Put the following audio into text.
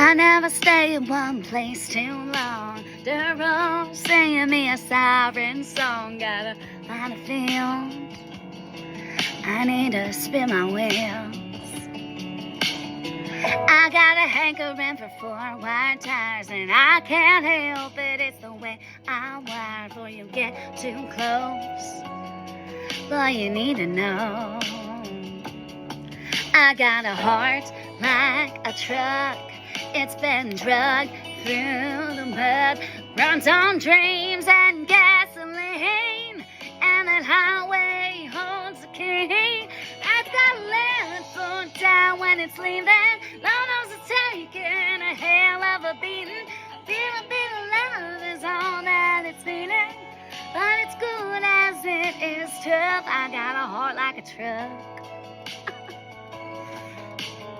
I never stay in one place too long. The road singing me a siren song. Gotta find a field. I need to spin my wheels. I got a hankering for four wide tires, and I can't help it. It's the way I'm wired. Before you get too close, boy, you need to know. I got a heart like a truck. It's been drugged through the mud, runs on dreams and gasoline, and that highway holds the key. I've got to let it foot down when it's leaving. Lord knows it's taking a hell of a beating. Feel a bit of love is all that it's needing, but it's good as it is tough. I got a heart like a truck.